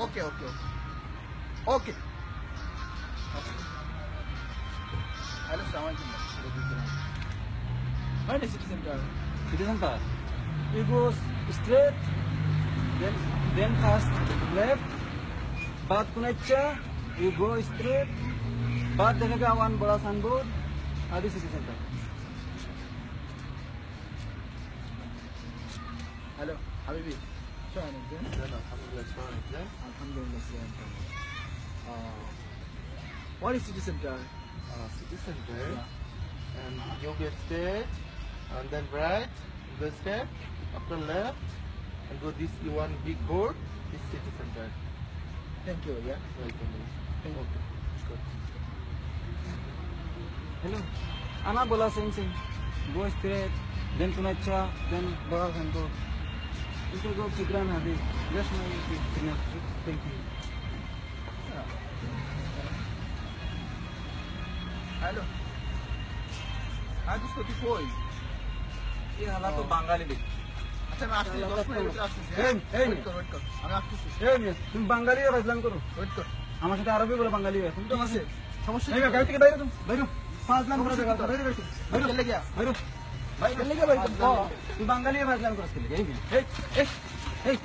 ওকে ওকে okay hello আসসালামু আলাইকুম Where is city center? City center. You go straight, then first left. Baat Punecha, you go straight. Baat देखा one बड़ा signboard. आदि city center. Hello, Habibi. Showan is there? Alhamdulillah, Showan is there. Alhamdulillah, what is city center? City center. And you get straight, and then right, go straight, after left, and go this one big board, this city center. Thank you, yeah. Welcome. Thank you. Good. Hello. Ana bola same. Go straight, then Punecha, then Bora Santo. You can go Fikran Hadi. Just my thank you. Hello. আজকে তুই কই ये हालात तो बंगाली देख আচ্ছা আমি আসছি 10 মিনিট ভিতরে আসছি ওয়েট কর আমি আসছি तुम बंगाली है बजलान करो ওয়েট কর আমার সাথে আরবি বলে বাঙালি है तुम तो আছে সমস্যা नहीं गाड़ी থেকে বাইরে বাইরে 5 লাখ করে বাইরে বাইরে বাইরে চলে গিয়া বাইরে ভাই চলে গিয়া ভাই तुम बंगाली है बजलान करो इसके लिए এই এই